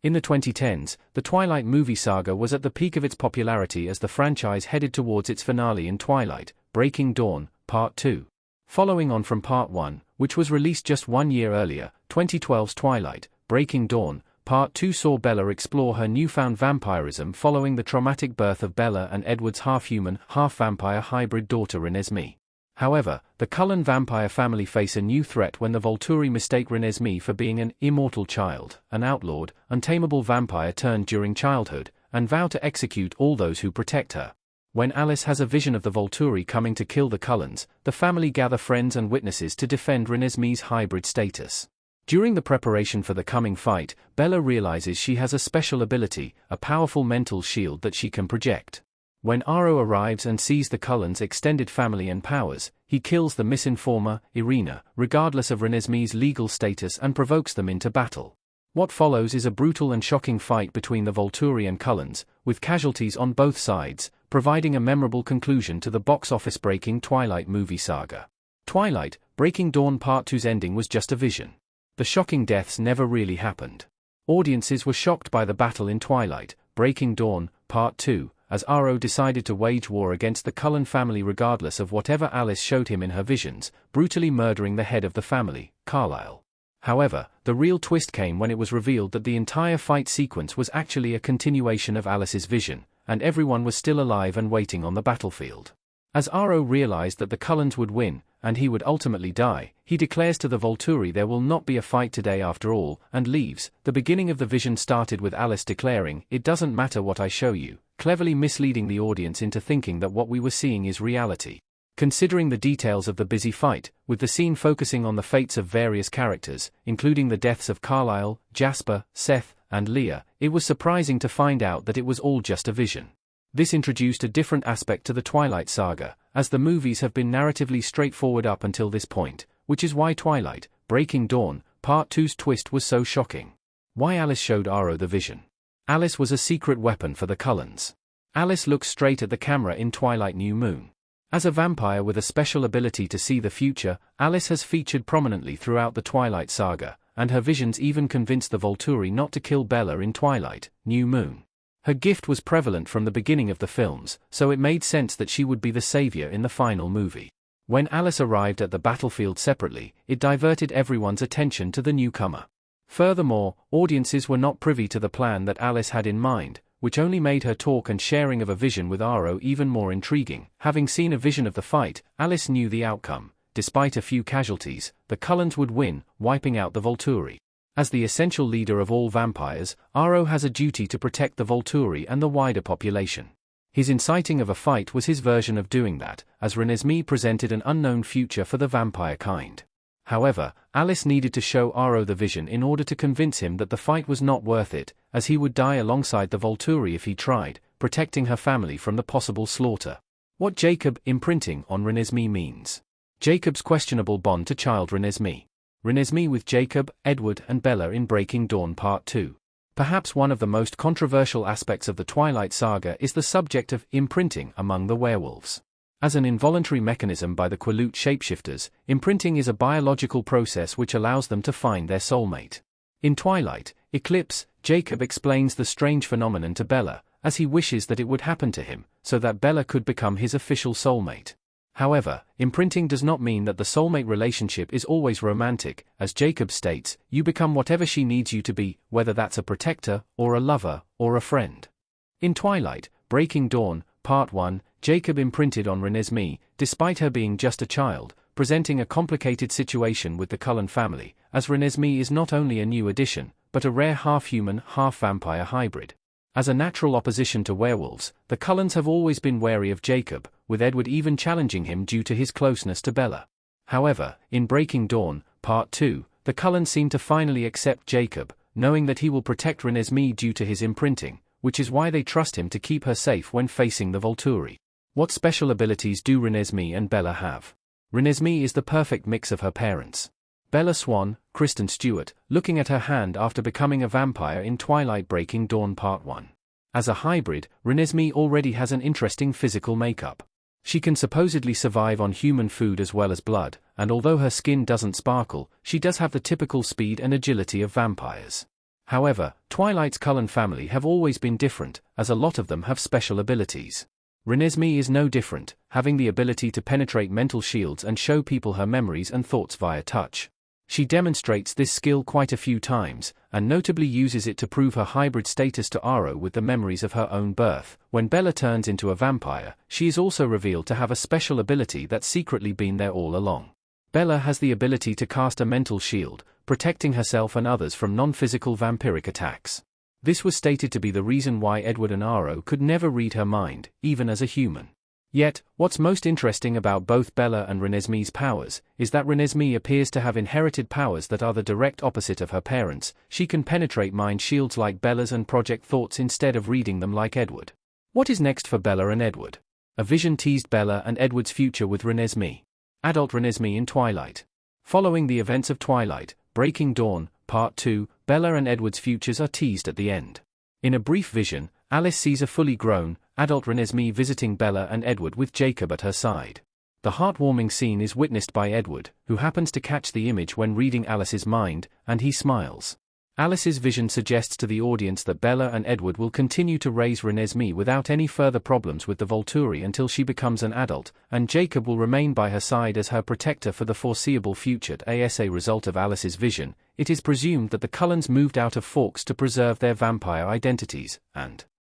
In the 2010s, the Twilight movie saga was at the peak of its popularity as the franchise headed towards its finale in Twilight, Breaking Dawn, Part 2. Following on from Part 1, which was released just 1 year earlier, 2012's Twilight, Breaking Dawn, Part 2 saw Bella explore her newfound vampirism following the traumatic birth of Bella and Edward's half-human, half-vampire hybrid daughter Renesmee. However, the Cullen vampire family face a new threat when the Volturi mistake Renesmee for being an immortal child, an outlawed, untamable vampire turned during childhood, and vow to execute all those who protect her. When Alice has a vision of the Volturi coming to kill the Cullens, the family gather friends and witnesses to defend Renesmee's hybrid status. During the preparation for the coming fight, Bella realizes she has a special ability, a powerful mental shield that she can project. When Aro arrives and sees the Cullens' extended family and powers, he kills the misinformer, Irina, regardless of Renesmee's legal status and provokes them into battle. What follows is a brutal and shocking fight between the Volturi and Cullens, with casualties on both sides, providing a memorable conclusion to the box office-breaking Twilight movie saga. Twilight, Breaking Dawn Part 2's ending was just a vision. The shocking deaths never really happened. Audiences were shocked by the battle in Twilight, Breaking Dawn, Part 2, as Aro decided to wage war against the Cullen family regardless of whatever Alice showed him in her visions, brutally murdering the head of the family, Carlisle. However, the real twist came when it was revealed that the entire fight sequence was actually a continuation of Alice's vision, and everyone was still alive and waiting on the battlefield. As Aro realized that the Cullens would win, and he would ultimately die, he declares to the Volturi there will not be a fight today after all, and leaves. The beginning of the vision started with Alice declaring, "It doesn't matter what I show you," cleverly misleading the audience into thinking that what we were seeing is reality. Considering the details of the busy fight, with the scene focusing on the fates of various characters, including the deaths of Carlisle, Jasper, Seth, and Leah, it was surprising to find out that it was all just a vision. This introduced a different aspect to the Twilight saga, as the movies have been narratively straightforward up until this point, which is why Twilight, Breaking Dawn, Part 2's twist was so shocking. Why Alice showed Aro the vision. Alice was a secret weapon for the Cullens. Alice looks straight at the camera in Twilight New Moon. As a vampire with a special ability to see the future, Alice has featured prominently throughout the Twilight saga, and her visions even convinced the Volturi not to kill Bella in Twilight, New Moon. Her gift was prevalent from the beginning of the films, so it made sense that she would be the savior in the final movie. When Alice arrived at the battlefield separately, it diverted everyone's attention to the newcomer. Furthermore, audiences were not privy to the plan that Alice had in mind, which only made her talk and sharing of a vision with Aro even more intriguing. Having seen a vision of the fight, Alice knew the outcome. Despite a few casualties, the Cullens would win, wiping out the Volturi. As the essential leader of all vampires, Aro has a duty to protect the Volturi and the wider population. His inciting of a fight was his version of doing that, as Renesmee presented an unknown future for the vampire kind. However, Alice needed to show Aro the vision in order to convince him that the fight was not worth it, as he would die alongside the Volturi if he tried, protecting her family from the possible slaughter. What Jacob imprinting on Renesmee means. Jacob's questionable bond to child Renesmee. Renesmee with Jacob, Edward and Bella in Breaking Dawn Part 2. Perhaps one of the most controversial aspects of the Twilight saga is the subject of imprinting among the werewolves. As an involuntary mechanism by the Quileute shapeshifters, imprinting is a biological process which allows them to find their soulmate. In Twilight, Eclipse, Jacob explains the strange phenomenon to Bella, as he wishes that it would happen to him, so that Bella could become his official soulmate. However, imprinting does not mean that the soulmate relationship is always romantic. As Jacob states, you become whatever she needs you to be, whether that's a protector, or a lover, or a friend. In Twilight, Breaking Dawn, Part 1, Jacob imprinted on Renesmee, despite her being just a child, presenting a complicated situation with the Cullen family, as Renesmee is not only a new addition, but a rare half-human, half-vampire hybrid. As a natural opposition to werewolves, the Cullens have always been wary of Jacob, with Edward even challenging him due to his closeness to Bella. However, in Breaking Dawn, Part 2, the Cullens seem to finally accept Jacob, knowing that he will protect Renesmee due to his imprinting, which is why they trust him to keep her safe when facing the Volturi. What special abilities do Renesmee and Bella have? Renesmee is the perfect mix of her parents. Bella Swan, Kristen Stewart, looking at her hand after becoming a vampire in Twilight Breaking Dawn Part 1. As a hybrid, Renesmee already has an interesting physical makeup. She can supposedly survive on human food as well as blood, and although her skin doesn't sparkle, she does have the typical speed and agility of vampires. However, Twilight's Cullen family have always been different, as a lot of them have special abilities. Renesmee is no different, having the ability to penetrate mental shields and show people her memories and thoughts via touch. She demonstrates this skill quite a few times, and notably uses it to prove her hybrid status to Aro with the memories of her own birth. When Bella turns into a vampire, she is also revealed to have a special ability that's secretly been there all along. Bella has the ability to cast a mental shield, protecting herself and others from non-physical vampiric attacks. This was stated to be the reason why Edward and Aro could never read her mind, even as a human. Yet, what's most interesting about both Bella and Renesmee's powers, is that Renesmee appears to have inherited powers that are the direct opposite of her parents. She can penetrate mind shields like Bella's and project thoughts instead of reading them like Edward. What is next for Bella and Edward? A vision teased Bella and Edward's future with Renesmee. Adult Renesmee in Twilight. Following the events of Twilight, Breaking Dawn, Part 2, Bella and Edward's futures are teased at the end. In a brief vision, Alice sees a fully grown, adult Renesmee visiting Bella and Edward with Jacob at her side. The heartwarming scene is witnessed by Edward, who happens to catch the image when reading Alice's mind, and he smiles. Alice's vision suggests to the audience that Bella and Edward will continue to raise Renesmee without any further problems with the Volturi until she becomes an adult, and Jacob will remain by her side as her protector for the foreseeable future. As a result of Alice's vision, it is presumed that the Cullens moved out of Forks to preserve their vampire identities, and